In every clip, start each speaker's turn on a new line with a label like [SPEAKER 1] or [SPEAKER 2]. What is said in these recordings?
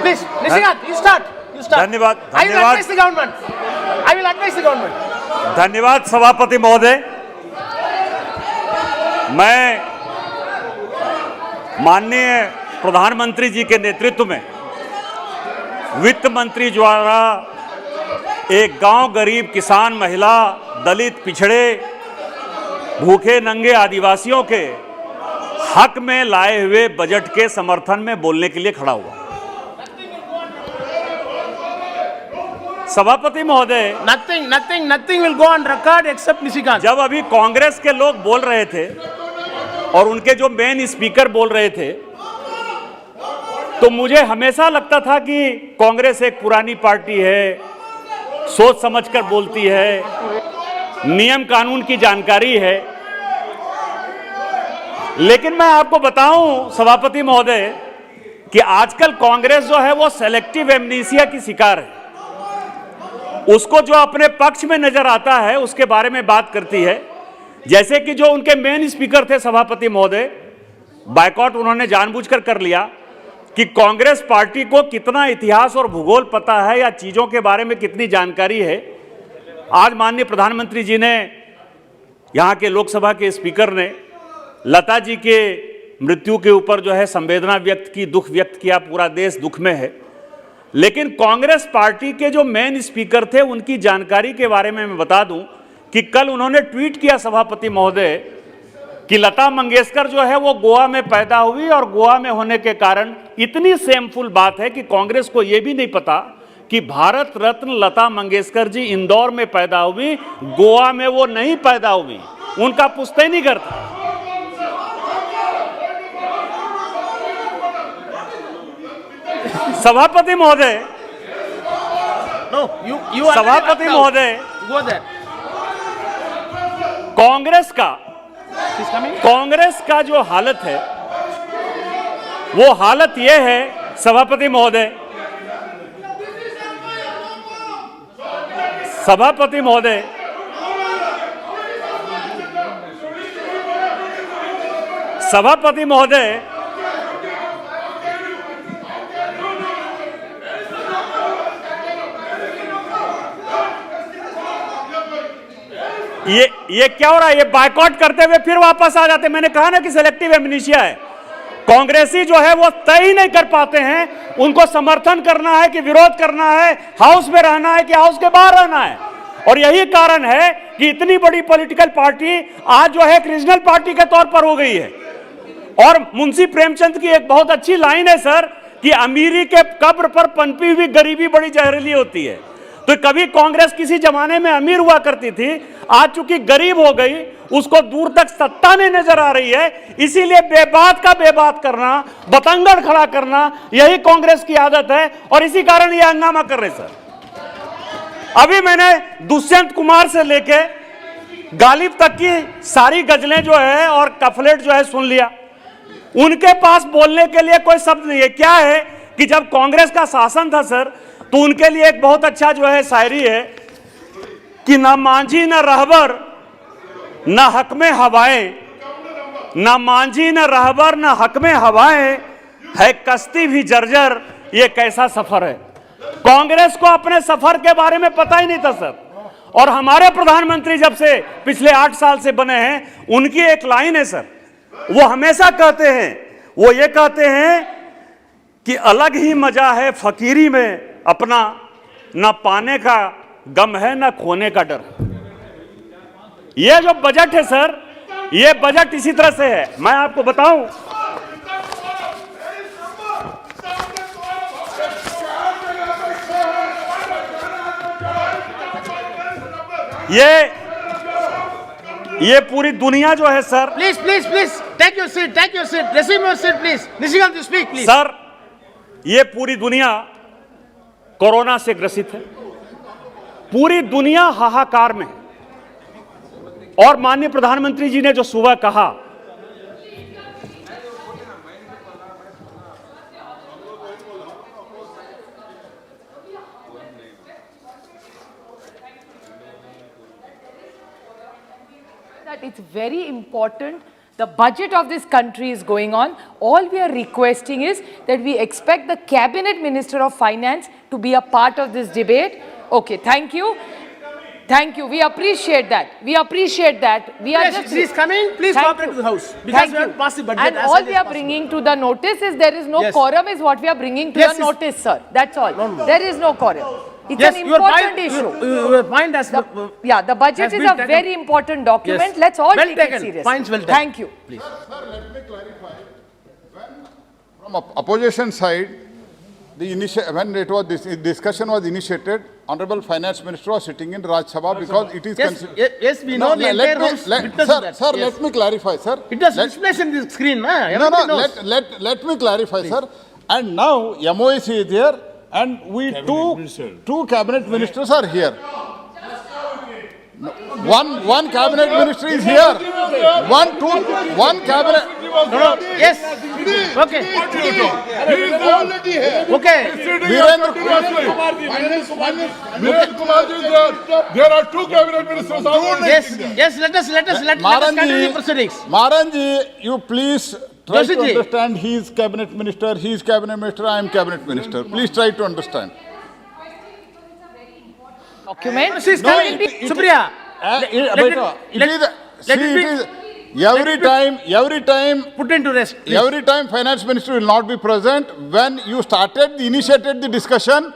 [SPEAKER 1] Please, Nishikant, you start.
[SPEAKER 2] धन्यवाद
[SPEAKER 1] I will advise the government. I will advise the government.
[SPEAKER 2] धन्यवाद सभापति महोदय। मैं माननीय प्रधानमंत्री जी के नेतृत्व में वित्त मंत्री द्वारा एक गांव, गरीब, किसान, महिला, दलित, पिछड़े, भूखे नंगे आदिवासियों के हक में लाए हुए बजट के समर्थन में बोलने के लिए खड़ा हुआ। सभापति महोदय,
[SPEAKER 1] Nothing will go on record except Nishikant.
[SPEAKER 2] जब अभी कांग्रेस के लोग बोल रहे थे और उनके जो मेन स्पीकर बोल रहे थे, तो मुझे हमेशा लगता था कि कांग्रेस एक पुरानी पार्टी है, सोच समझकर बोलती है, नियम कानून की जानकारी है। लेकिन मैं आपको बताऊं सभापति महोदय कि आजकल कांग्रेस जो है वो सेलेक्टिव एमनीसिया की शिकार है। उसको जो अपने पक्ष में नजर आता है उसके बारे में बात करती है। जैसे कि जो उनके मेन स्पीकर थे सभापति महोदय, बायकॉट उन्होंने जानबूझकर कर लिया कि कांग्रेस पार्टी को कितना इतिहास और भूगोल पता है या चीजों के बारे में कितनी जानकारी है। आज माननीय प्रधानमंत्री जी ने, यहाँ के लोकसभा के स्पीकर ने लता जी के मृत्यु के ऊपर जो है संवेदना व्यक्त की, दुख व्यक्त किया, पूरा देश दुख में है। लेकिन कांग्रेस पार्टी के जो मेन स्पीकर थे उनकी जानकारी के बारे में मैं बता दूं कि कल उन्होंने ट्वीट किया सभापति महोदय कि लता मंगेशकर जो है वो गोवा में पैदा हुई और गोवा में होने के कारण इतनी शेमफुल बात है कि कांग्रेस को यह भी नहीं पता कि भारत रत्न लता मंगेशकर जी इंदौर में पैदा हुई, गोवा में वो नहीं पैदा हुई, उनका पुश्तैनी नहीं करता। सभापति महोदय, सभापति महोदय, कांग्रेस का जो हालत है वो हालत यह है सभापति महोदय, सभापति महोदय, सभापति महोदय, ये क्या हो रहा है? ये बायकॉट करते हुए फिर वापस आ जाते। मैंने कहा ना कि सेलेक्टिव एमनीशिया है। कांग्रेसी जो है वो तय ही नहीं कर पाते हैं उनको समर्थन करना है कि विरोध करना है, हाउस में रहना है कि हाउस के बाहर रहना है। और यही कारण है कि इतनी बड़ी पॉलिटिकल पार्टी आज जो है एक रीजनल पार्टी के तौर पर हो गई है। और मुंशी प्रेमचंद की एक बहुत अच्छी लाइन है सर कि अमीरी के कब्र पर पनपी हुई गरीबी बड़ी जहरीली होती है। तो कभी कांग्रेस किसी जमाने में अमीर हुआ करती थी, आज चूंकि गरीब हो गई, उसको दूर तक सत्ता नहीं नजर आ रही है, इसीलिए बेबात का बेबात करना, बतंगड़ खड़ा करना, यही कांग्रेस की आदत है और इसी कारण ये हंगामा कर रहे सर। अभी मैंने दुष्यंत कुमार से लेके गालिब तक की सारी गजलें जो है और कफलेट जो है सुन लिया। उनके पास बोलने के लिए कोई शब्द नहीं है। क्या है कि जब कांग्रेस का शासन था सर, तो उनके लिए एक बहुत अच्छा जो है शायरी है कि ना मांझी न रहबर न हक में हवाएं, ना मांझी न रहबर न हक में हवाएं, है कश्ती भी जर्जर, ये कैसा सफर है। कांग्रेस को अपने सफर के बारे में पता ही नहीं था सर। और हमारे प्रधानमंत्री जब से पिछले 8 साल से बने हैं, उनकी एक लाइन है सर, वो हमेशा कहते हैं, वो ये कहते हैं कि अलग ही मजा है फकीरी में अपना, ना पाने का गम है ना खोने का डर। ये जो बजट है सर, ये बजट इसी तरह से है। मैं आपको बताऊं, ये पूरी दुनिया जो है sir,
[SPEAKER 1] please take your seat, receive your seat please. Nishikant, you speak please.
[SPEAKER 2] Sir, ये पूरी दुनिया कोरोना से ग्रसित है, पूरी दुनिया हाहाकार में है। और माननीय प्रधानमंत्री जी ने जो सुबह कहा,
[SPEAKER 3] that it's very important The budget of this country is going on. All we are requesting is that we expect the Cabinet Minister of Finance to be a part of this debate. Okay, thank you. Thank you. We appreciate that. We appreciate that. We are
[SPEAKER 1] Yes,
[SPEAKER 3] just.
[SPEAKER 1] she is coming. Please
[SPEAKER 3] Thank
[SPEAKER 1] cooperate
[SPEAKER 3] you.
[SPEAKER 1] to the House. Because
[SPEAKER 3] Thank
[SPEAKER 1] we have
[SPEAKER 3] you.
[SPEAKER 1] to pass the budget
[SPEAKER 3] And
[SPEAKER 1] as
[SPEAKER 3] all
[SPEAKER 1] early
[SPEAKER 3] we
[SPEAKER 1] as
[SPEAKER 3] are
[SPEAKER 1] possible.
[SPEAKER 3] bringing to the notice is there is no
[SPEAKER 1] Yes.
[SPEAKER 3] quorum is what we are bringing to
[SPEAKER 1] Yes,
[SPEAKER 3] your
[SPEAKER 1] yes.
[SPEAKER 3] notice, sir. That's all. There is no quorum. It's
[SPEAKER 1] Yes,
[SPEAKER 3] an
[SPEAKER 1] your
[SPEAKER 3] important
[SPEAKER 1] point,
[SPEAKER 3] issue.
[SPEAKER 1] your point has
[SPEAKER 3] Yeah, the budget
[SPEAKER 1] has
[SPEAKER 3] is
[SPEAKER 1] been
[SPEAKER 3] a
[SPEAKER 1] taken.
[SPEAKER 3] very important document.
[SPEAKER 1] Yes.
[SPEAKER 3] Let's all
[SPEAKER 1] Well
[SPEAKER 3] take
[SPEAKER 1] taken.
[SPEAKER 3] it seriously.
[SPEAKER 1] Points well taken.
[SPEAKER 3] Thank you.
[SPEAKER 1] Please.
[SPEAKER 4] Let me clarify. From opposition side, when discussion was initiated, Honorable Finance Minister was sitting in Raj Sabha because it is
[SPEAKER 1] Yes, yes, we know the entire House witnesses
[SPEAKER 4] sir,
[SPEAKER 1] that.
[SPEAKER 4] sir,
[SPEAKER 1] Yes.
[SPEAKER 4] let me clarify, sir.
[SPEAKER 1] It was
[SPEAKER 4] Let-
[SPEAKER 1] displayed in the screen, na?
[SPEAKER 4] No,
[SPEAKER 1] Everybody
[SPEAKER 4] no,
[SPEAKER 1] knows.
[SPEAKER 4] let me clarify, sir. And now MOEC is there, and two cabinet ministers are here. No, one cabinet minister is here. One cabinet.
[SPEAKER 1] No, yes. Okay. Okay.
[SPEAKER 4] Virendra
[SPEAKER 5] There are two cabinet ministers.
[SPEAKER 1] Yes, yes, let us continue the proceedings.
[SPEAKER 4] Maranji, you please try to
[SPEAKER 1] Joshiji.
[SPEAKER 4] understand. He is cabinet minister, I am cabinet minister. Please try to understand.
[SPEAKER 3] Document.
[SPEAKER 1] She is
[SPEAKER 3] No,
[SPEAKER 1] coming. Supriya.
[SPEAKER 4] Every time,
[SPEAKER 1] Put into rest. please.
[SPEAKER 4] every time finance minister will not be present. When you initiated the discussion,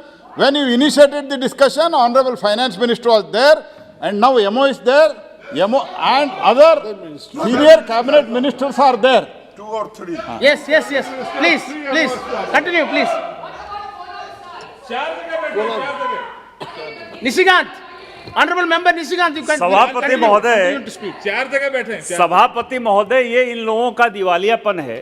[SPEAKER 4] honorable finance minister was there, and now MO is there, and other senior cabinet ministers are there.
[SPEAKER 1] Yes, yes, yes. Please, please. Continue, please. Nishikant. Honorable member Nishikant, you can
[SPEAKER 2] सभापति महोदय।
[SPEAKER 1] continue to speak.
[SPEAKER 5] चार जगह बैठे हैं।
[SPEAKER 2] सभापति महोदय, ये इन लोगों का दिवालियापन है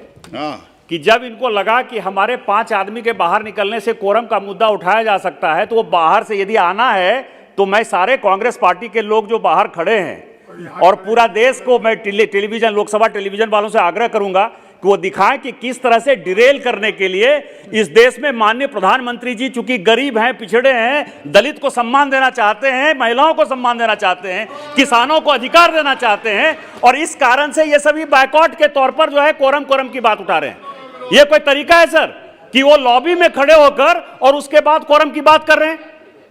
[SPEAKER 2] कि जब इनको लगा कि हमारे 5 आदमी के बाहर निकलने से कोरम का मुद्दा उठाया जा सकता है, तो वो बाहर से यदि आना है तो मैं सारे कांग्रेस पार्टी के लोग जो बाहर खड़े हैं और पूरा देश को मैं टेलीविजन, लोकसभा टेलीविजन वालों से आग्रह करूंगा कि वो दिखाएं कि किस तरह से डिरेल करने के लिए इस देश में माननीय प्रधानमंत्री जी चूंकि गरीब हैं, पिछड़े हैं, दलित को सम्मान देना चाहते हैं, महिलाओं को सम्मान देना चाहते हैं, किसानों को अधिकार देना चाहते हैं, और इस कारण से ये सभी बायकॉट के तौर पर जो है कोरम की बात उठा रहे हैं। ये कोई तरीका है सर कि वो लॉबी में खड़े होकर और उसके बाद कोरम की बात कर रहे हैं?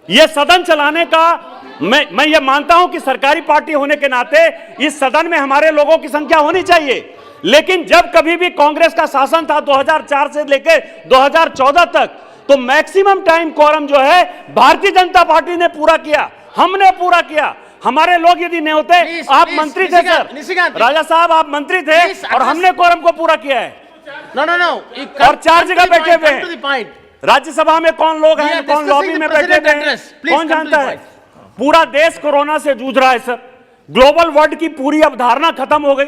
[SPEAKER 2] ये सदन चलाने का मैं ये मानता हूं कि सरकारी पार्टी होने के नाते इस सदन में हमारे लोगों की संख्या होनी चाहिए, लेकिन जब कभी भी कांग्रेस का शासन था 2004 से लेकर 2014 तक, तो मैक्सिमम टाइम कोरम जो है भारतीय जनता पार्टी ने पूरा किया, हमने पूरा किया। हमारे लोग यदि नहीं होते,
[SPEAKER 1] Please,
[SPEAKER 2] आप
[SPEAKER 1] please,
[SPEAKER 2] मंत्री थे सर,
[SPEAKER 1] निशिकांत,
[SPEAKER 2] राजा साहब आप मंत्री थे
[SPEAKER 1] Please,
[SPEAKER 2] और हमने कोरम को पूरा किया है।
[SPEAKER 1] No.
[SPEAKER 2] और 4 जगह बैठे हुए
[SPEAKER 1] Come to the point.
[SPEAKER 2] Rajya Sabha में कौन लोग
[SPEAKER 1] We
[SPEAKER 2] हैं,
[SPEAKER 1] are
[SPEAKER 2] कौन
[SPEAKER 1] discussing
[SPEAKER 2] लॉबी
[SPEAKER 1] the
[SPEAKER 2] में बैठे
[SPEAKER 1] president
[SPEAKER 2] हुए हैं,
[SPEAKER 1] address. Please
[SPEAKER 2] कौन
[SPEAKER 1] come to
[SPEAKER 2] जानता
[SPEAKER 1] the
[SPEAKER 2] है?
[SPEAKER 1] point.
[SPEAKER 2] पूरा देश कोरोना से जूझ रहा है सर। ग्लोबल वर्ल्ड की पूरी अवधारणा खत्म हो गई।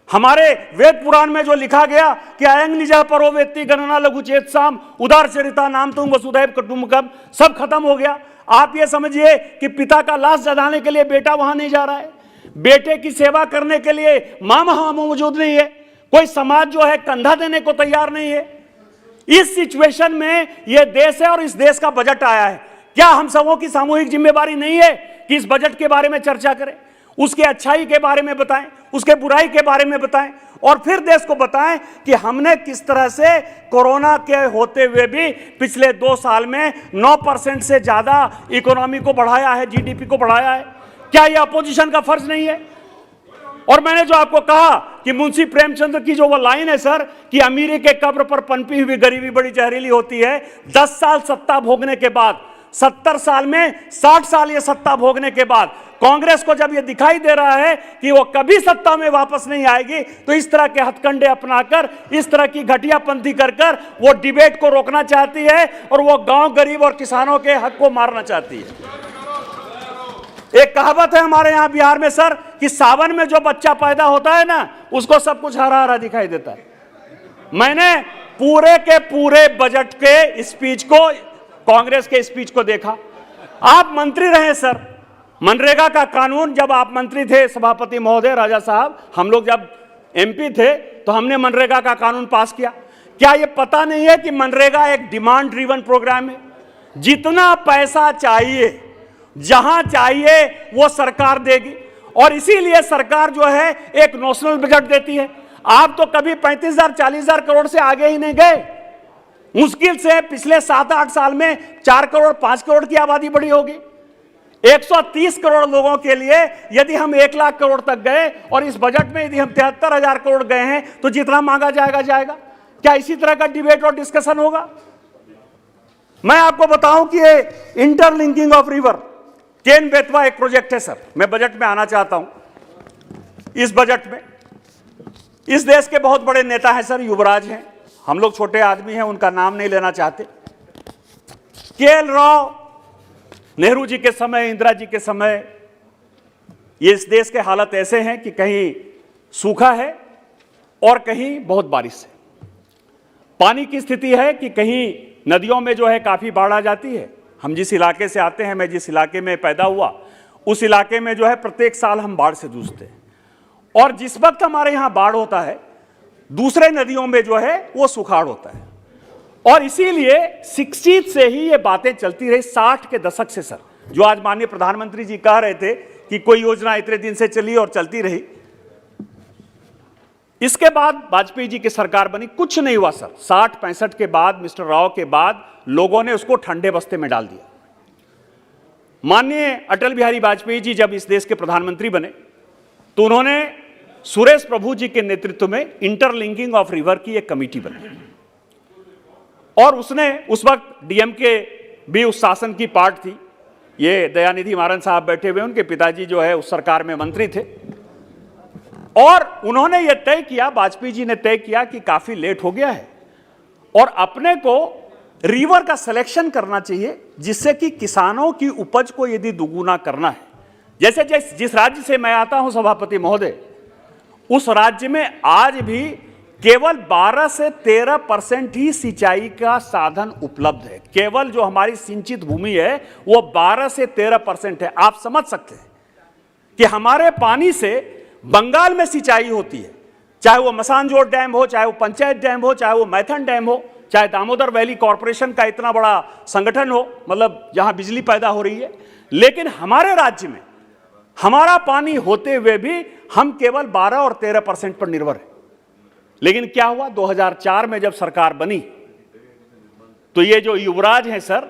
[SPEAKER 2] हमारे वेद पुराण में जो लिखा गया कि अयं निजः परो वेत्ति गणना लघु चेतसाम उदार चरिता नाम तुम वसुधैव कुटुंबकम, सब खत्म हो गया। आप ये समझिए कि पिता का लाश जलाने के लिए बेटा वहां नहीं जा रहा है, बेटे की सेवा करने के लिए मां वहां मौजूद नहीं है, कोई समाज जो है कंधा देने को तैयार नहीं है। इस सिचुएशन में यह देश है और इस देश का बजट आया है। क्या हम सबों की सामूहिक जिम्मेवारी नहीं है कि इस बजट के बारे में चर्चा करें, उसके अच्छाई के बारे में बताएं, उसके बुराई के बारे में बताएं, और फिर देश को बताएं कि हमने किस तरह से कोरोना के होते हुए भी पिछले 2 साल में 9% से ज्यादा इकोनॉमी को बढ़ाया है, जीडीपी को बढ़ाया है। क्या यह अपोजिशन का फर्ज नहीं है? और मैंने जो आपको कहा कि मुंशी प्रेमचंद्र की जो वो लाइन है सर कि अमीरी के कब्र पर पनपी हुई गरीबी बड़ी जहरीली होती है, 10 साल सत्ता भोगने के बाद, 70 साल में 60 साल ये सत्ता भोगने के बाद कांग्रेस को जब ये दिखाई दे रहा है कि वो कभी सत्ता में वापस नहीं आएगी, तो इस तरह के हथकंडे अपनाकर, इस तरह की घटियापंथी कर वो डिबेट को रोकना चाहती है और वो गांव गरीब और किसानों के हक को मारना चाहती है। एक कहावत है हमारे यहां बिहार में सर कि सावन में जो बच्चा पैदा होता है ना, उसको सब कुछ हरा हरा दिखाई देता है। मैंने पूरे के पूरे बजट के स्पीच को, कांग्रेस के स्पीच को देखा। आप मंत्री रहे सर, मनरेगा का कानून जब आप मंत्री थे सभापति महोदय, राजा साहब, हम लोग जब एमपी थे तो हमने मनरेगा का कानून पास किया। क्या ये पता नहीं है कि मनरेगा एक डिमांड ड्रिवन प्रोग्राम है? जितना पैसा चाहिए, जहां चाहिए वो सरकार देगी, और इसीलिए सरकार जो है एक नेशनल बजट देती है। आप तो कभी 35,000 40,000 करोड़ से आगे ही नहीं गए। मुश्किल से पिछले 7-8 साल में 4 करोड़ 5 करोड़ की आबादी बढ़ी होगी। 130 करोड़ लोगों के लिए यदि हम 1 लाख करोड़ तक गए और इस बजट में यदि हम 73,000 करोड़ गए हैं तो जितना मांगा जाएगा। क्या इसी तरह का डिबेट और डिस्कशन होगा? मैं आपको बताऊं कि ये interlinking of river Ken Betwa एक प्रोजेक्ट है सर। मैं बजट में आना चाहता हूं। इस बजट में इस देश के बहुत बड़े नेता हैं सर, युवराज हैं, हम लोग छोटे आदमी हैं, उनका नाम नहीं लेना चाहते। के.एल. राव, नेहरू जी के समय, इंदिरा जी के समय, ये इस देश के हालत ऐसे हैं कि कहीं सूखा है और कहीं बहुत बारिश है। पानी की स्थिति है कि कहीं नदियों में जो है काफी बाढ़ आ जाती है। हम जिस इलाके से आते हैं, मैं जिस इलाके में पैदा हुआ, उस इलाके में जो है प्रत्येक साल हम बाढ़ से जूझते हैं। और जिस वक्त हमारे यहां बाढ़ होता है, दूसरे नदियों में जो है वो सुखाड़ होता है। और इसीलिए 60 से ही ये बातें चलती रही, 60 के दशक से सर, जो आज माननीय प्रधानमंत्री जी कह रहे थे कि कोई योजना इतने दिन से चली और चलती रही। इसके बाद वाजपेयी जी की सरकार बनी, कुछ नहीं हुआ सर। 60-65 के बाद, मिस्टर राव के बाद, लोगों ने उसको ठंडे बस्ते में डाल दिया। माननीय अटल बिहारी वाजपेयी जी जब इस देश के प्रधानमंत्री बने तो उन्होंने सुरेश प्रभु जी के नेतृत्व में इंटरलिंकिंग ऑफ रिवर की एक कमेटी बनाई और उसने, उस वक्त डीएमके भी उस शासन की पार्ट थी। ये दयानिधि मारन साहब बैठे हुए, उनके पिताजी जो है उस सरकार में मंत्री थे। और उन्होंने ये तय किया, वाजपेयी जी ने तय किया कि काफी लेट हो गया है और अपने को रिवर का सिलेक्शन करना चाहिए जिससे कि किसानों की उपज को यदि दुगुना करना है। जैसे जिस राज्य से मैं आता हूं सभापति महोदय, उस राज्य में आज भी केवल 12 से 13% ही सिंचाई का साधन उपलब्ध है। केवल जो हमारी सिंचित भूमि है वो 12 से 13% है। आप समझ सकते हैं कि हमारे पानी से बंगाल में सिंचाई होती है, चाहे वो मसानजोड़ डैम हो, चाहे वो पंचायत डैम हो, चाहे वो मैथन डैम हो, चाहे दामोदर वैली कॉरपोरेशन का इतना बड़ा संगठन हो, मतलब जहां बिजली पैदा हो रही है। लेकिन हमारे राज्य में हमारा पानी होते हुए भी हम केवल 12 और 13% पर निर्भर है। लेकिन क्या हुआ, 2004 में जब सरकार बनी तो ये जो युवराज हैं सर,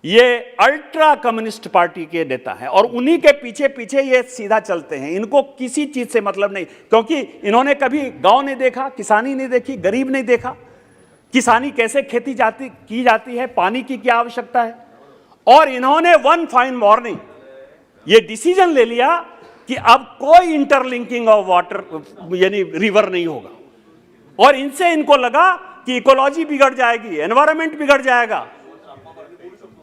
[SPEAKER 2] ये अल्ट्रा कम्युनिस्ट पार्टी के नेता हैं और उन्हीं के पीछे पीछे ये सीधा चलते हैं। इनको किसी चीज से मतलब नहीं, क्योंकि इन्होंने कभी गांव नहीं देखा, किसानी नहीं देखी, गरीब नहीं देखा, किसानी कैसे खेती की जाती है, पानी की क्या आवश्यकता है। और इन्होंने वन फाइन मॉर्निंग ये डिसीजन ले लिया कि अब कोई इंटरलिंकिंग ऑफ वाटर यानी रिवर नहीं होगा। और इनसे इनको लगा कि इकोलॉजी बिगड़ जाएगी, एनवायरनमेंट बिगड़ जाएगा।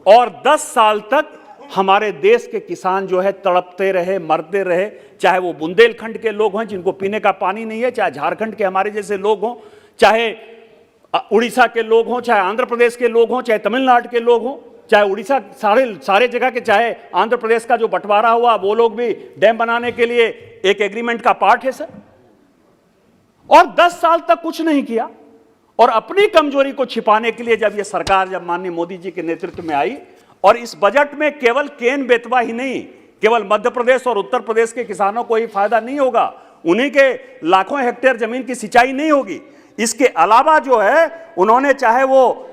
[SPEAKER 2] और 10 साल तक हमारे देश के किसान जो है तड़पते रहे, मरते रहे, चाहे वो बुंदेलखंड के लोग हों जिनको पीने का पानी नहीं है, चाहे झारखंड के हमारे जैसे लोग हों, चाहे उड़ीसा के लोग हों, चाहे आंध्र प्रदेश के लोग हों, चाहे तमिलनाडु के लोग हों, चाहे उड़ीसा, सारे जगह के, चाहे आंध्र प्रदेश का जो बंटवारा हुआ वो लोग भी डैम बनाने के लिए एक एग्रीमेंट का पार्ट है सर। और 10 साल तक कुछ नहीं किया। और अपनी कमजोरी को छिपाने के लिए जब ये सरकार, जब माननीय मोदी जी के नेतृत्व में आई, और इस बजट में केवल केन बेतवा ही नहीं, केवल मध्य प्रदेश और उत्तर प्रदेश के किसानों को ही फायदा नहीं होगा, उन्हीं के लाखों हेक्टेयर जमीन की सिंचाई नहीं होगी। इसके अलावा जो है उन्होंने, चाहे वो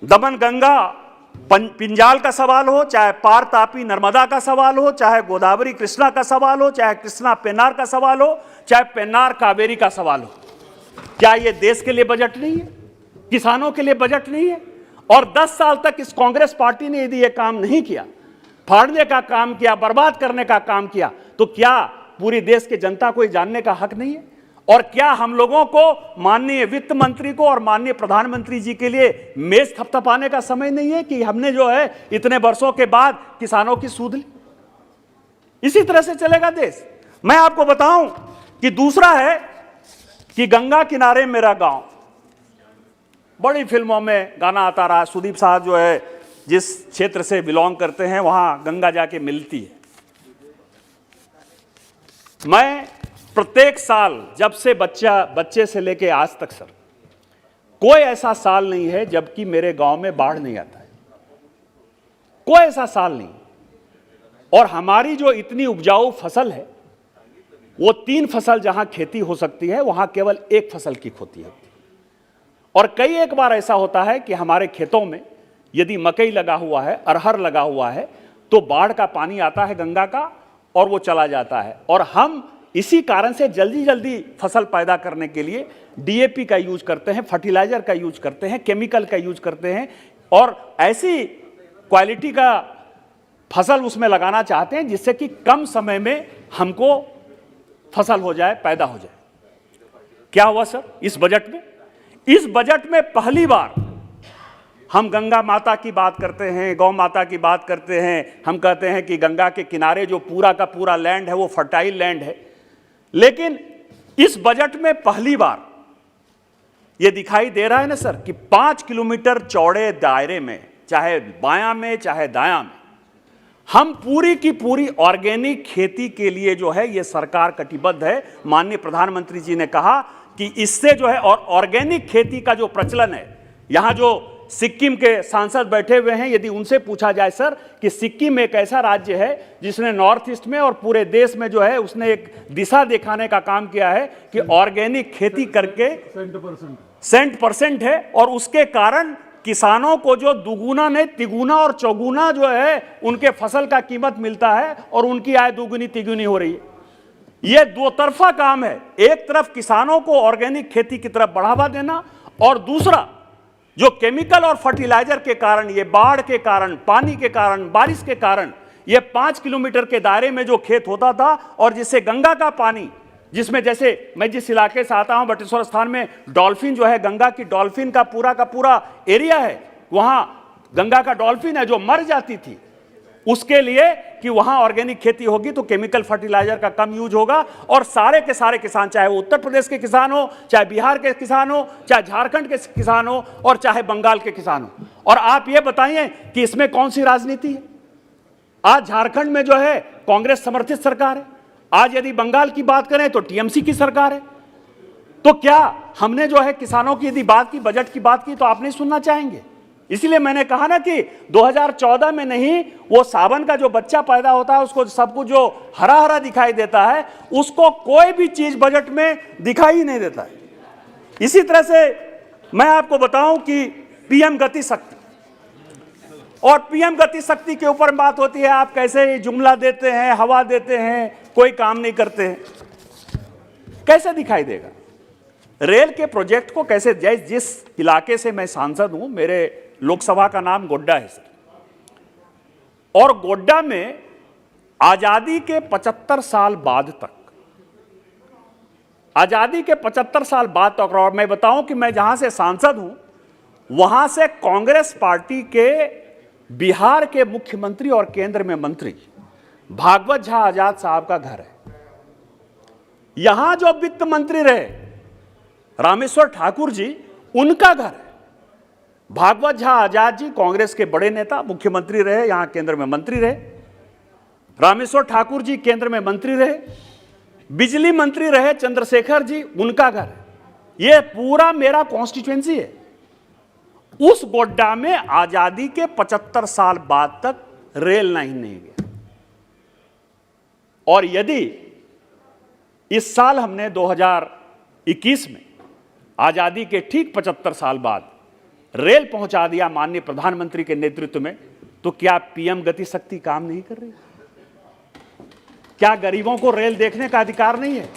[SPEAKER 2] दमन गंगा पिंजाल का सवाल हो, चाहे पार तापी नर्मदा का सवाल हो, चाहे गोदावरी कृष्णा का सवाल हो, चाहे कृष्णा पेन्नार का सवाल हो, चाहे पेन्नार कावेरी का सवाल हो, क्या ये देश के लिए बजट नहीं है? किसानों के लिए बजट नहीं है? और 10 साल तक इस कांग्रेस पार्टी ने यदि ये काम नहीं किया, फाड़ने का काम किया, बर्बाद करने का काम किया, तो क्या पूरी देश की जनता को ये जानने का हक नहीं है? और क्या हम लोगों को, माननीय वित्त मंत्री को और माननीय प्रधानमंत्री जी के लिए मेज थपथपाने का समय नहीं है कि हमने जो है इतने वर्षों के बाद किसानों की सूध ली? इसी तरह से चलेगा देश। मैं आपको बताऊं कि दूसरा है कि गंगा किनारे मेरा गांव, बड़ी फिल्मों में गाना आता रहा। सुदीप साहब जो है जिस क्षेत्र से बिलोंग करते हैं वहां गंगा जाके मिलती है। मैं प्रत्येक साल, जब से बच्चे से लेके आज तक सर, कोई ऐसा साल नहीं है जबकि मेरे गांव में बाढ़ नहीं आता है, कोई ऐसा साल नहीं। और हमारी जो इतनी उपजाऊ फसल है वो 3 फसल जहां खेती हो सकती है वहां केवल 1 फसल की खेती होती है। और कई एक बार ऐसा होता है कि हमारे खेतों में यदि मकई लगा हुआ है, अरहर लगा हुआ है, तो बाढ़ का पानी आता है गंगा का और वो चला जाता है। और हम इसी कारण से जल्दी जल्दी फसल पैदा करने के लिए डीएपी का यूज करते हैं, फर्टिलाइजर का यूज करते हैं, केमिकल का यूज करते हैं और ऐसी क्वालिटी का फसल उसमें लगाना चाहते हैं जिससे कि कम समय में हमको फसल हो जाए, पैदा हो जाए। क्या हुआ सर इस बजट में? इस बजट में पहली बार हम गंगा माता की बात करते हैं, गौ माता की बात करते हैं, हम कहते हैं कि गंगा के किनारे जो पूरा का पूरा लैंड है वो फर्टाइल लैंड है। लेकिन इस बजट में पहली बार ये दिखाई दे रहा है ना सर कि 5 किलोमीटर चौड़े दायरे में, चाहे बायां में चाहे दायां में, हम पूरी की पूरी ऑर्गेनिक खेती के लिए जो है ये सरकार कटिबद्ध है। माननीय प्रधानमंत्री जी ने कहा कि इससे जो है और ऑर्गेनिक खेती का जो प्रचलन है, यहां जो सिक्किम के सांसद बैठे हुए हैं, यदि उनसे पूछा जाए सर कि सिक्किम एक ऐसा राज्य है जिसने नॉर्थ ईस्ट में और पूरे देश में जो है उसने एक दिशा दिखाने का काम किया है कि ऑर्गेनिक खेती करके 100% है और उसके कारण किसानों को जो दुगुना नहीं तिगुना और चौगुना जो है उनके फसल का कीमत मिलता है और उनकी आय दुगुनी तिगुनी हो रही है। यह दो तरफा काम है, एक तरफ किसानों को ऑर्गेनिक खेती की तरफ बढ़ावा देना और दूसरा जो केमिकल और फर्टिलाइजर के कारण, ये बाढ़ के कारण, पानी के कारण, बारिश के कारण, ये 5 किलोमीटर के दायरे में जो खेत होता था और जिससे गंगा का पानी, जिसमें जैसे मैं जिस इलाके से आता हूं बटेश्वर स्थान में डॉल्फिन जो है, गंगा की डॉल्फिन का पूरा एरिया है, वहां गंगा का डॉल्फिन है जो मर जाती थी, उसके लिए कि वहां ऑर्गेनिक खेती होगी तो केमिकल फर्टिलाइजर का कम यूज होगा और सारे के सारे किसान, चाहे वो उत्तर प्रदेश के किसान हो, चाहे बिहार के किसान हो, चाहे झारखंड के किसान हो और चाहे बंगाल के किसान हो। और आप ये बताइए कि इसमें कौन सी राजनीति है? आज झारखंड में जो है कांग्रेस समर्थित सरकार है, आज यदि बंगाल की बात करें तो टीएमसी की सरकार है। तो क्या हमने जो है किसानों की यदि बात की, बजट की बात की, तो आप नहीं सुनना चाहेंगे? इसलिए मैंने कहा ना कि 2014 में नहीं, वो सावन का जो बच्चा पैदा होता है उसको सब कुछ जो हरा हरा दिखाई देता है, उसको कोई भी चीज बजट में दिखाई नहीं देता है। इसी तरह से मैं आपको बताऊं कि पीएम गति शक्ति, और पीएम गति शक्ति के ऊपर बात होती है, आप कैसे जुमला देते हैं, हवा देते हैं, कोई काम नहीं करते हैं, कैसे दिखाई देगा? रेल के प्रोजेक्ट को कैसे, जिस इलाके से मैं सांसद हूं, मेरे लोकसभा का नाम गोड्डा है सर, और गोड्डा में आजादी के 75 साल बाद तक, आजादी के 75 साल बाद तक, और मैं बताऊं कि मैं जहां से सांसद हूं वहां से कांग्रेस पार्टी के बिहार के मुख्यमंत्री और केंद्र में मंत्री भागवत झा आजाद साहब का घर है। यहां जो वित्त मंत्री रहे रामेश्वर ठाकुर जी, उनका घर है। भागवत झा आजाद जी कांग्रेस के बड़े नेता, मुख्यमंत्री रहे, यहां केंद्र में मंत्री रहे। रामेश्वर ठाकुर जी केंद्र में मंत्री रहे, बिजली मंत्री रहे चंद्रशेखर जी, उनका घर है। यह पूरा मेरा कॉन्स्टिट्यूएंसी है। उस गोड्डा में आजादी के 75 साल बाद तक रेल लाइन नहीं गया। और यदि इस साल हमने 2021 में आजादी के ठीक 75 साल बाद रेल पहुंचा दिया माननीय प्रधानमंत्री के नेतृत्व में, तो क्या पीएम गति शक्ति काम नहीं कर रही? क्या गरीबों को रेल देखने का अधिकार नहीं है?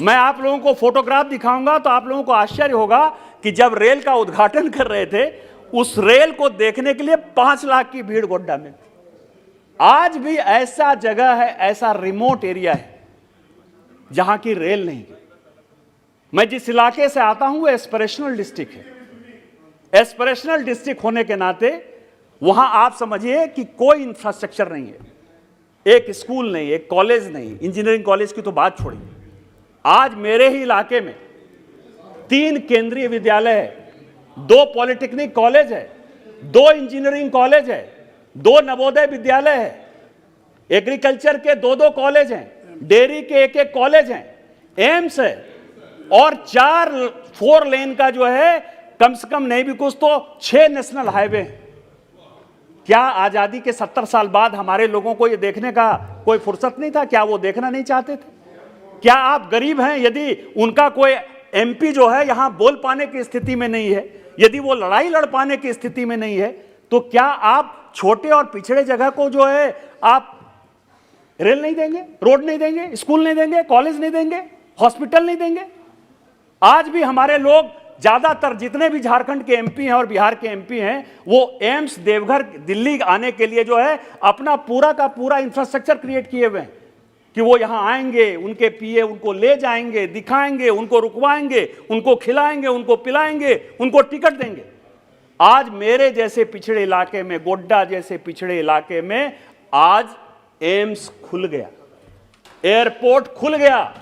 [SPEAKER 2] मैं आप लोगों को फोटोग्राफ दिखाऊंगा तो आप लोगों को आश्चर्य होगा कि जब रेल का उद्घाटन कर रहे थे, उस रेल को देखने के लिए 5 लाख की भीड़ गोड्डा में। आज भी ऐसा जगह है, ऐसा रिमोट एरिया है जहां की रेल नहीं है। मैं जिस इलाके से आता हूं वो एस्पिरेशनल डिस्ट्रिक्ट है। एस्पिरेशनल डिस्ट्रिक्ट होने के नाते वहां आप समझिए कि कोई इंफ्रास्ट्रक्चर नहीं है, एक स्कूल नहीं, एक कॉलेज नहीं, इंजीनियरिंग कॉलेज की तो बात छोड़िए। आज मेरे ही इलाके में 3 केंद्रीय विद्यालय है, 2 पॉलिटेक्निक कॉलेज है, 2 इंजीनियरिंग कॉलेज है, 2 नवोदय विद्यालय है, एग्रीकल्चर के 2-2 कॉलेज हैं, डेयरी के 1-1 कॉलेज हैं, एम्स है और 4 लेन का जो है कम से कम नहीं भी कुछ तो 6 नेशनल हाईवे हैं। क्या आजादी के 70 साल बाद हमारे लोगों को ये देखने का कोई फुर्सत नहीं था? क्या वो देखना नहीं चाहते थे? क्या आप गरीब हैं? यदि उनका कोई एमपी जो है यहां बोल पाने की स्थिति में नहीं है, यदि वो लड़ाई लड़ पाने की स्थिति में नहीं है, तो क्या आप छोटे और पिछड़े जगह को जो है आप रेल नहीं देंगे, रोड नहीं देंगे, स्कूल नहीं देंगे, कॉलेज नहीं देंगे, हॉस्पिटल नहीं देंगे? आज भी हमारे लोग, ज्यादातर जितने भी झारखंड के एमपी हैं और बिहार के एमपी हैं, वो एम्स, देवघर, दिल्ली आने के लिए जो है अपना पूरा का पूरा इंफ्रास्ट्रक्चर क्रिएट किए हुए हैं कि वो यहां आएंगे, उनके पीए उनको ले जाएंगे, दिखाएंगे, उनको रुकवाएंगे, उनको खिलाएंगे, उनको पिलाएंगे, उनको टिकट देंगे। आज मेरे जैसे पिछड़े इलाके में, गोड्डा जैसे पिछड़े इलाके में आज एम्स खुल गया, एयरपोर्ट खुल गया।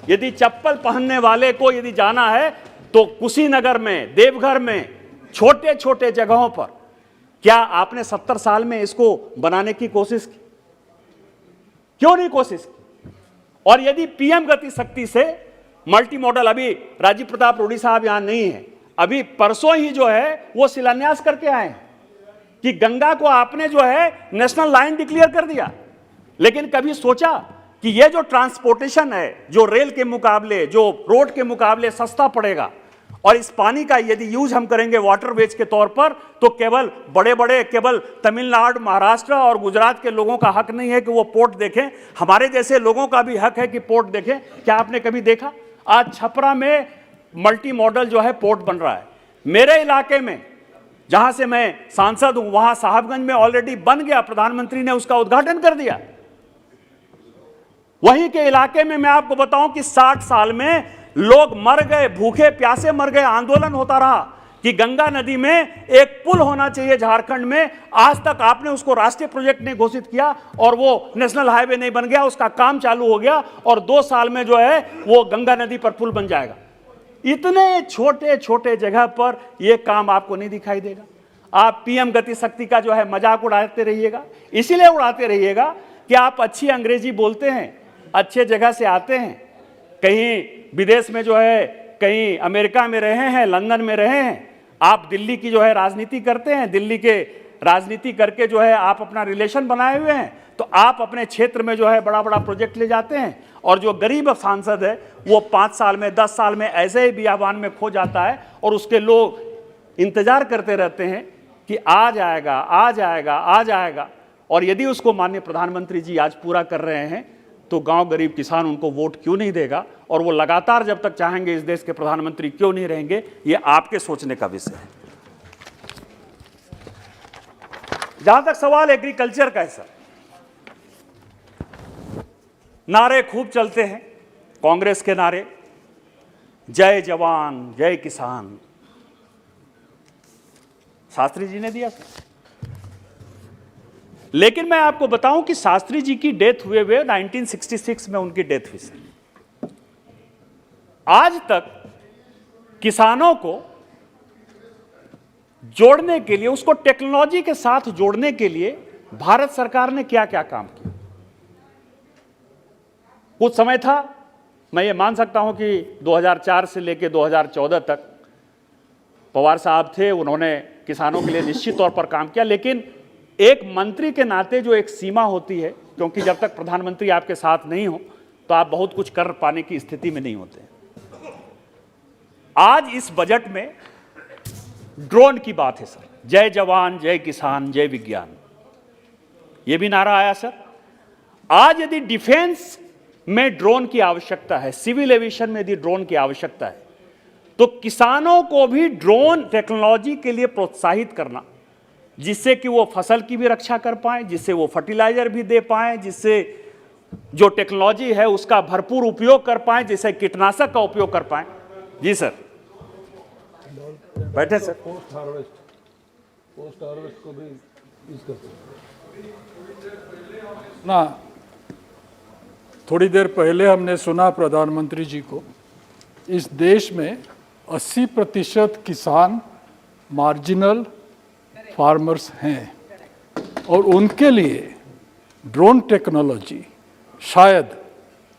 [SPEAKER 2] यदि चप्पल पहनने वाले को यदि जाना है तो कुशीनगर में, देवघर में, छोटे छोटे जगहों पर, क्या आपने 70 साल में इसको बनाने की कोशिश की? क्यों नहीं कोशिश की? और यदि पीएम गति शक्ति से मल्टी मॉडल, अभी राजीव प्रताप रूडी साहब यहां नहीं है, अभी परसों ही जो है वो शिलान्यास करके आए कि गंगा को आपने जो है नेशनल लाइन डिक्लेयर कर दिया, लेकिन कभी सोचा कि ये जो ट्रांसपोर्टेशन है, जो रेल के मुकाबले, जो रोड के मुकाबले सस्ता पड़ेगा, और इस पानी का यदि यूज हम करेंगे वाटरवेज के तौर पर, तो केवल बड़े बड़े, केवल तमिलनाडु, महाराष्ट्र और गुजरात के लोगों का हक नहीं है कि वो पोर्ट देखें, हमारे जैसे लोगों का भी हक है कि पोर्ट देखें। क्या आपने कभी देखा? आज छपरा में मल्टी मॉडल जो है पोर्ट बन रहा है। मेरे इलाके में, जहां से मैं सांसद हूं, वहां साहबगंज में ऑलरेडी बन गया, प्रधानमंत्री ने उसका उद्घाटन कर दिया। वहीं के इलाके में मैं आपको बताऊं कि 60 साल में लोग मर गए, भूखे प्यासे मर गए, आंदोलन होता रहा कि गंगा नदी में एक पुल होना चाहिए झारखंड में। आज तक आपने उसको राष्ट्रीय प्रोजेक्ट नहीं घोषित किया और वो नेशनल हाईवे नहीं बन गया, उसका काम चालू हो गया और 2 साल में जो है वो गंगा नदी पर पुल बन जाएगा। इतने छोटे छोटे जगह पर यह काम आपको नहीं दिखाई देगा। आप पीएम गति शक्ति का जो है मजाक उड़ाते रहिएगा, इसीलिए उड़ाते रहिएगा कि आप अच्छी अंग्रेजी बोलते हैं, अच्छे जगह से आते हैं, कहीं विदेश में जो है, कहीं अमेरिका में रहे हैं, लंदन में रहे हैं, आप दिल्ली की जो है राजनीति करते हैं, दिल्ली के राजनीति करके जो है आप अपना रिलेशन बनाए हुए हैं, तो आप अपने क्षेत्र में जो है बड़ा बड़ा प्रोजेक्ट ले जाते हैं, और जो गरीब सांसद है वो 5 साल में, 10 साल में ऐसे ही बियाबान में खो जाता है और उसके लोग इंतजार करते रहते हैं कि आ जाएगा, आ जाएगा, आ जाएगा। और यदि उसको माननीय प्रधानमंत्री जी आज पूरा कर रहे हैं तो गांव गरीब किसान उनको वोट क्यों नहीं देगा, और वो लगातार जब तक चाहेंगे इस देश के प्रधानमंत्री क्यों नहीं रहेंगे, ये आपके सोचने का विषय है। जहां तक सवाल एग्रीकल्चर का है सर, नारे खूब चलते हैं कांग्रेस के नारे, जय जवान जय किसान, शास्त्री जी ने दिया सर। लेकिन मैं आपको बताऊं कि शास्त्री जी की डेथ हुए 1966 में उनकी डेथ हुई सर। आज तक किसानों को जोड़ने के लिए, उसको टेक्नोलॉजी के साथ जोड़ने के लिए भारत सरकार ने क्या क्या काम किया। कुछ समय था, मैं ये मान सकता हूं कि 2004 से लेकर 2014 तक पवार साहब थे, उन्होंने किसानों के लिए निश्चित तौर पर काम किया, लेकिन एक मंत्री के नाते जो एक सीमा होती है, क्योंकि जब तक प्रधानमंत्री आपके साथ नहीं हो तो आप बहुत कुछ कर पाने की स्थिति में नहीं होते। आज इस बजट में ड्रोन की बात है सर, जय जवान जय किसान जय विज्ञान, यह भी नारा आया सर। आज यदि डिफेंस में ड्रोन की आवश्यकता है, सिविल एविएशन में यदि ड्रोन की आवश्यकता है, तो किसानों को भी ड्रोन टेक्नोलॉजी के लिए प्रोत्साहित करना, जिससे कि वो फसल की भी रक्षा कर पाए, जिससे वो फर्टिलाइजर भी दे पाए, जिससे जो टेक्नोलॉजी है उसका भरपूर उपयोग कर पाए, जिससे कीटनाशक का उपयोग कर पाए। जी सर, बैठे सर।
[SPEAKER 5] पोस्ट हार्वेस्ट को भी यूज कर सकते ना। थोड़ी देर पहले हमने सुना प्रधानमंत्री जी को, इस देश में 80% किसान मार्जिनल फार्मर्स हैं और उनके लिए ड्रोन टेक्नोलॉजी शायद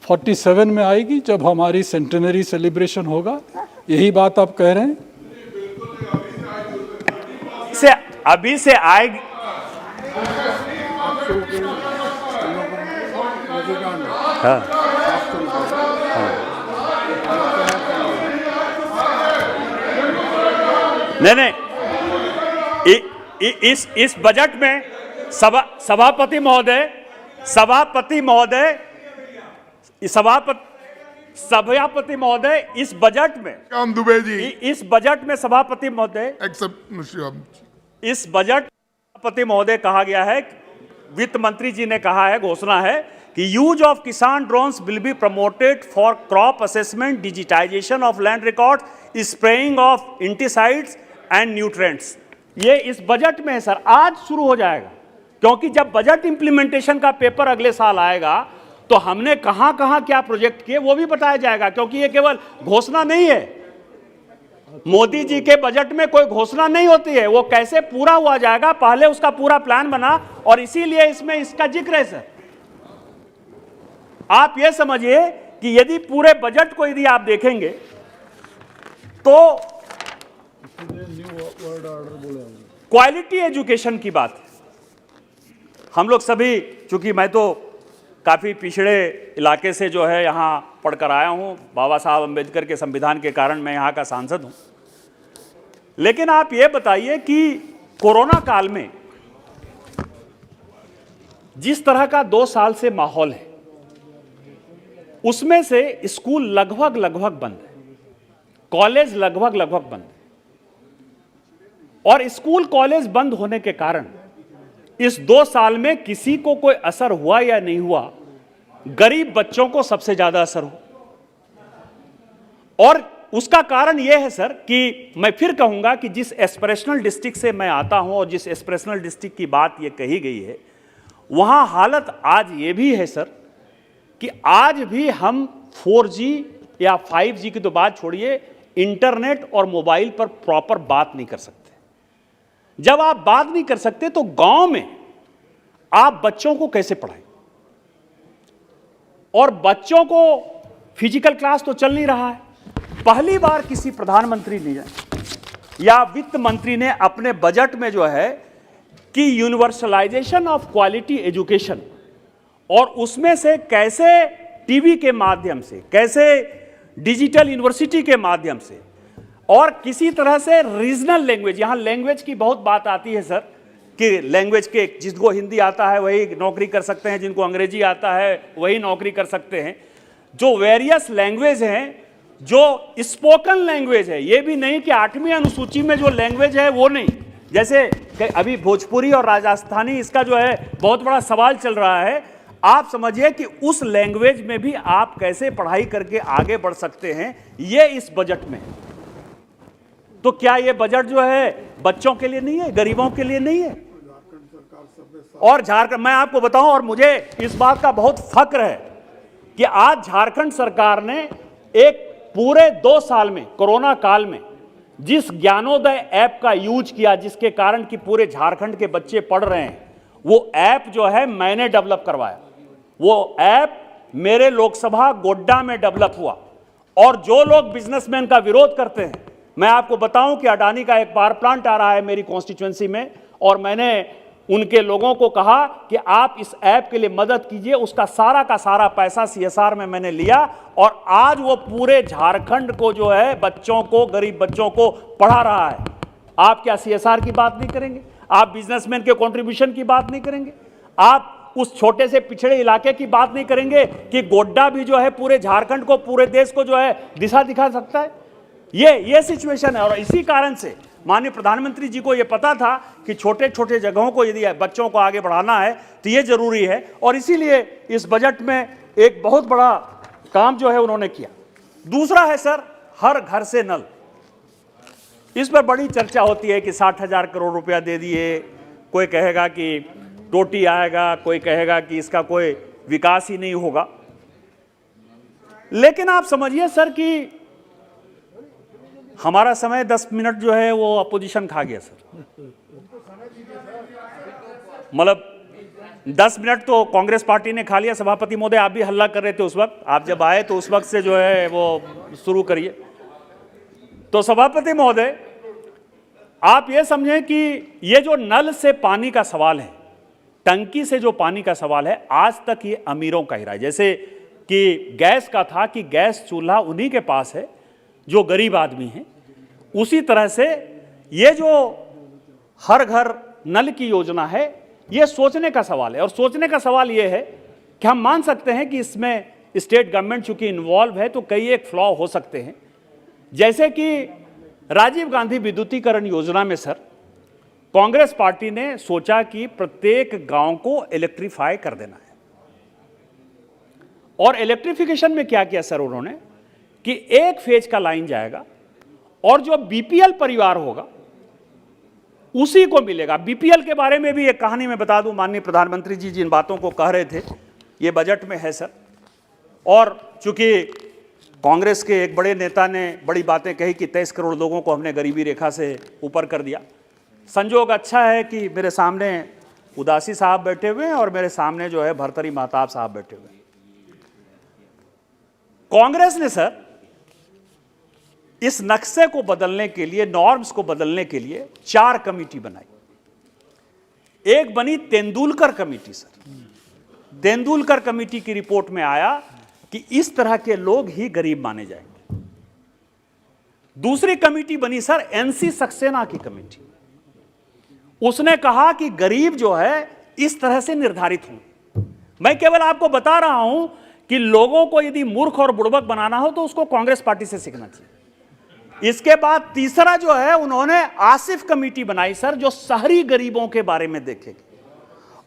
[SPEAKER 5] 47 में आएगी, जब हमारी सेंटेनरी सेलिब्रेशन होगा। यही बात आप कह रहे हैं?
[SPEAKER 2] से अभी से आएगी। हाँ। नहीं, इस बजट में सभापति महोदय इस बजट में
[SPEAKER 6] दुबे जी,
[SPEAKER 2] इस बजट में सभापति महोदय कहा गया है, वित्त मंत्री जी ने कहा है, घोषणा है कि यूज ऑफ किसान drones will be promoted for crop assessment, digitisation of land record, spraying of insecticides and nutrients. ये इस बजट में है सर, आज शुरू हो जाएगा, क्योंकि जब बजट इंप्लीमेंटेशन का पेपर अगले साल आएगा तो हमने कहां कहां क्या प्रोजेक्ट किए वो भी बताया जाएगा, क्योंकि ये केवल घोषणा नहीं है। मोदी जी के बजट में कोई घोषणा नहीं होती है, वो कैसे पूरा हुआ जाएगा, पहले उसका पूरा प्लान बना, और इसीलिए इसमें इसका जिक्र है सर। आप ये समझिए कि यदि पूरे बजट को यदि आप देखेंगे तो क्वालिटी एजुकेशन की बात है। हम लोग सभी, चूंकि मैं तो काफ़ी पिछड़े इलाके से जो है यहाँ पढ़कर आया हूँ, बाबा साहब अम्बेडकर के संविधान के कारण मैं यहाँ का सांसद हूँ, लेकिन आप ये बताइए कि कोरोना काल में जिस तरह का 2 साल से माहौल है, उसमें से स्कूल लगभग बंद है, कॉलेज लगभग बंद है, और स्कूल कॉलेज बंद होने के कारण इस 2 साल में किसी को कोई असर हुआ या नहीं हुआ, गरीब बच्चों को सबसे ज्यादा असर हुआ। और उसका कारण यह है सर कि मैं फिर कहूंगा कि जिस एस्पिरेशनल डिस्ट्रिक्ट से मैं आता हूं और जिस एस्पिरेशनल डिस्ट्रिक्ट की बात यह कही गई है, वहां हालत आज ये भी है सर कि आज भी हम 4G या 5G की तो बात छोड़िए, इंटरनेट और मोबाइल पर प्रॉपर बात नहीं कर सकते। जब आप बात नहीं कर सकते तो गांव में आप बच्चों को कैसे पढ़ाएं? और बच्चों को फिजिकल क्लास तो चल नहीं रहा है। पहली बार किसी प्रधानमंत्री ने या वित्त मंत्री ने अपने बजट में जो है कि यूनिवर्सलाइजेशन ऑफ क्वालिटी एजुकेशन, और उसमें से कैसे टीवी के माध्यम से, कैसे डिजिटल यूनिवर्सिटी के माध्यम से, और किसी तरह से रीजनल लैंग्वेज, यहां लैंग्वेज की बहुत बात आती है सर कि लैंग्वेज के, जिसको हिंदी आता है वही नौकरी कर सकते हैं, जिनको अंग्रेजी आता है वही नौकरी कर सकते हैं। जो वेरियस लैंग्वेज हैं, जो स्पोकन लैंग्वेज है, ये भी नहीं कि 8वीं अनुसूची में जो लैंग्वेज है वो नहीं, जैसे अभी भोजपुरी और राजस्थानी, इसका जो है बहुत बड़ा सवाल चल रहा है। आप समझिए कि उस लैंग्वेज में भी आप कैसे पढ़ाई करके आगे बढ़ सकते हैं, ये इस बजट में। तो क्या ये बजट जो है बच्चों के लिए नहीं है, गरीबों के लिए नहीं है? और झारखंड, मैं आपको बताऊं, और मुझे इस बात का बहुत फक्र है कि आज झारखंड सरकार ने एक पूरे 2 साल में, कोरोना काल में, जिस ज्ञानोदय ऐप का यूज किया, जिसके कारण कि पूरे झारखंड के बच्चे पढ़ रहे हैं, वो ऐप जो है मैंने डेवलप करवाया। वो ऐप मेरे लोकसभा गोड्डा में डेवलप हुआ। और जो लोग बिजनेसमैन का विरोध करते हैं, मैं आपको बताऊं कि अडानी का एक पावर प्लांट आ रहा है मेरी कॉन्स्टिट्यूएंसी में, और मैंने उनके लोगों को कहा कि आप इस ऐप के लिए मदद कीजिए। उसका सारा का सारा पैसा CSR में मैंने लिया, और आज वो पूरे झारखंड को जो है बच्चों को, गरीब बच्चों को पढ़ा रहा है। आप क्या CSR की बात नहीं करेंगे? आप बिजनेसमैन के कंट्रीब्यूशन की बात नहीं करेंगे? आप उस छोटे से पिछड़े इलाके की बात नहीं करेंगे कि गोड्डा भी जो है पूरे झारखंड को, पूरे देश को जो है दिशा दिखा सकता है? ये सिचुएशन है। और इसी कारण से माननीय प्रधानमंत्री जी को यह पता था कि छोटे छोटे जगहों को यदि बच्चों को आगे बढ़ाना है तो ये जरूरी है, और इसीलिए इस बजट में एक बहुत बड़ा काम जो है उन्होंने किया। दूसरा है सर, हर घर से नल। इस पर बड़ी चर्चा होती है कि 60,000 करोड़ रुपया दे दिए, कोई कहेगा कि टोटी आएगा, कोई कहेगा कि इसका कोई विकास ही नहीं होगा। लेकिन आप समझिए सर कि हमारा समय 10 मिनट जो है वो अपोजिशन खा गया सर। मतलब 10 मिनट तो कांग्रेस पार्टी ने खा लिया। सभापति महोदय, आप भी हल्ला कर रहे थे उस वक्त, आप जब आए तो उस वक्त से जो है वो शुरू करिए। तो सभापति महोदय, आप ये समझें कि ये जो नल से पानी का सवाल है, टंकी से जो पानी का सवाल है, आज तक ये अमीरों का ही रहा है। जैसे कि गैस का था कि गैस चूल्हा उन्हीं के पास है जो गरीब आदमी हैं, उसी तरह से ये जो हर घर नल की योजना है, ये सोचने का सवाल है। और सोचने का सवाल ये है कि हम मान सकते हैं कि इसमें स्टेट गवर्नमेंट चूंकि इन्वॉल्व है तो कई एक फ्लॉ हो सकते हैं। जैसे कि राजीव गांधी विद्युतीकरण योजना में सर, कांग्रेस पार्टी ने सोचा कि प्रत्येक गांव को इलेक्ट्रीफाई कर देना है। और इलेक्ट्रिफिकेशन में क्या किया सर उन्होंने कि एक फेज का लाइन जाएगा और जो बीपीएल परिवार होगा उसी को मिलेगा। बीपीएल के बारे में भी एक कहानी मैं बता दूं, माननीय प्रधानमंत्री जी जिन बातों को कह रहे थे ये बजट में है सर। और चूंकि कांग्रेस के एक बड़े नेता ने बड़ी बातें कही कि 23 करोड़ लोगों को हमने गरीबी रेखा से ऊपर कर दिया। संजोग अच्छा है कि मेरे सामने उदासी साहब बैठे हुए हैं और मेरे सामने जो है भरतरी महताब साहब बैठे हुए हैं। कांग्रेस ने सर इस नक्शे को बदलने के लिए, नॉर्म्स को बदलने के लिए 4 कमेटी बनाई। एक बनी Tendulkar committee sir. Tendulkar committee की रिपोर्ट में आया कि इस तरह के लोग ही गरीब माने जाएंगे। दूसरी कमेटी बनी सर एनसी सक्सेना की कमेटी। उसने कहा कि गरीब जो है इस तरह से निर्धारित हों। मैं केवल आपको बता रहा हूं कि लोगों को यदि मूर्ख और बुड़बक बनाना हो तो उसको कांग्रेस पार्टी से सीखना चाहिए। इसके बाद तीसरा जो है उन्होंने आसिफ कमेटी बनाई सर, जो शहरी गरीबों के बारे में देखेगी।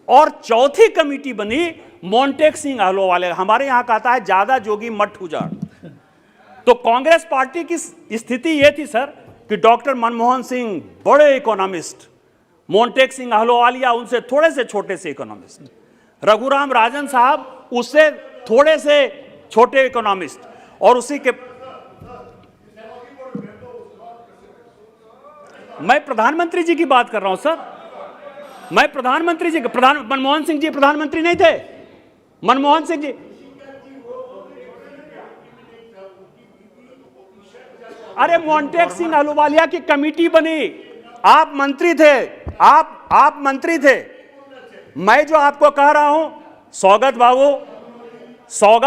[SPEAKER 2] और चौथी कमेटी बनी मोन्टेक सिंह अहलूवालिया। हमारे यहां कहता है ज्यादा जोगी मठ उजाड़। तो कांग्रेस पार्टी की स्थिति यह थी सर कि डॉक्टर मनमोहन सिंह बड़े इकोनॉमिस्ट, मोन्टेक सिंह अहलूवालिया उनसे थोड़े से छोटे से इकोनॉमिस्ट, रघुराम राजन साहब उससे थोड़े से छोटे इकोनॉमिस्ट, और उसी के मैं प्रधानमंत्री जी की बात कर रहा हूं सर। मैं प्रधानमंत्री जी, मनमोहन सिंह जी प्रधानमंत्री नहीं थे। मनमोहन सिंह जी, अरे मोन्टेक सिंह अहलूवालिया की कमेटी बनी, आप मंत्री थे, आप मंत्री थे। मैं जो आपको कह रहा हूं सौगत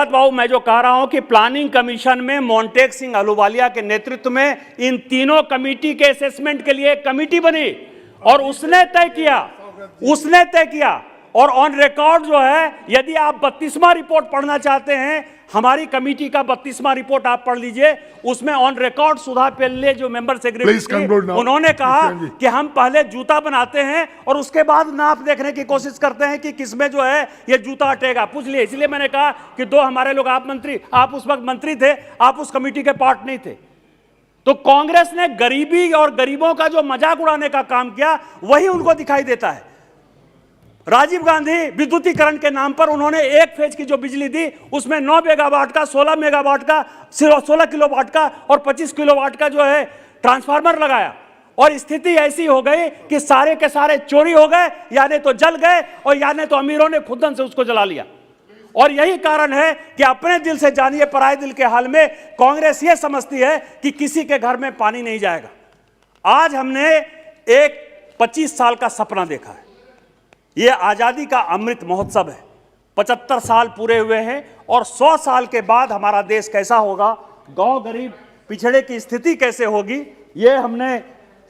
[SPEAKER 2] बाबू, मैं जो कह रहा हूं कि प्लानिंग कमीशन में मोन्टेक सिंह अहलूवालिया के नेतृत्व में इन तीनों कमेटी के असेसमेंट के लिए एक कमेटी बनी और उसने तय किया। और ऑन रिकॉर्ड जो है, यदि आप 32वां रिपोर्ट पढ़ना चाहते हैं, हमारी कमेटी का 32वां रिपोर्ट आप पढ़ लीजिए। उसमें ऑन रिकॉर्ड सुधा पेल्ले जो मेंबर सेक्रेटरी, उन्होंने कहा कि हम पहले जूता बनाते हैं और उसके बाद नाप देखने की कोशिश करते हैं कि किसमें जो है ये जूता अटेगा। पूछ लिए। इसलिए मैंने कहा कि 2 हमारे लोग, आप उस वक्त मंत्री थे, आप उस कमेटी के पार्ट नहीं थे। तो कांग्रेस ने गरीबी और गरीबों का जो मजाक उड़ाने का काम किया वही उनको दिखाई देता है। राजीव गांधी विद्युतीकरण के नाम पर उन्होंने एक फेज की जो बिजली दी उसमें 9 मेगावाट का, 16 मेगावाट का, 16 किलोवाट का और 25 किलोवाट का जो है ट्रांसफार्मर लगाया। और स्थिति ऐसी हो गई कि सारे के सारे चोरी हो गए, यानी तो जल गए और यानी तो अमीरों ने खुदन से उसको जला लिया। और यही कारण है कि अपने दिल से जानिए पराये दिल के हाल में कांग्रेस ये समझती है कि किसी के घर में पानी नहीं जाएगा। आज हमने एक 25 साल का सपना देखा है। ये आजादी का अमृत महोत्सव है। 75 साल पूरे हुए हैं और 100 साल के बाद हमारा देश कैसा होगा, गांव गरीब पिछड़े की स्थिति कैसे होगी, ये हमने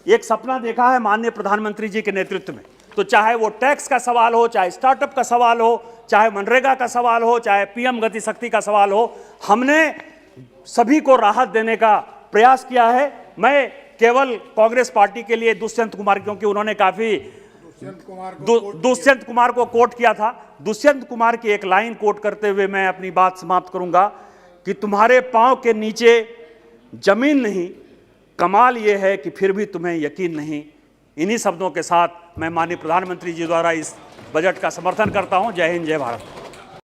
[SPEAKER 2] एक सपना देखा है माननीय प्रधानमंत्री जी के नेतृत्व में। तो चाहे वो टैक्स का सवाल हो, चाहे स्टार्टअप का सवाल हो, चाहे मनरेगा का सवाल हो, चाहे पीएम गति शक्ति का सवाल हो, हमने सभी को राहत देने का प्रयास किया है। मैं केवल कांग्रेस पार्टी के लिए दुष्यंत कुमार, क्योंकि उन्होंने काफी दुष्यंत कुमार को कोट किया था, दुष्यंत कुमार की एक लाइन कोट करते हुए मैं अपनी बात समाप्त करूंगा कि तुम्हारे पांव के नीचे जमीन नहीं, कमाल यह है कि फिर भी तुम्हें यकीन नहीं। इन्हीं शब्दों के साथ मैं माननीय प्रधानमंत्री जी द्वारा इस बजट का समर्थन करता हूं। जय हिंद, जय भारत।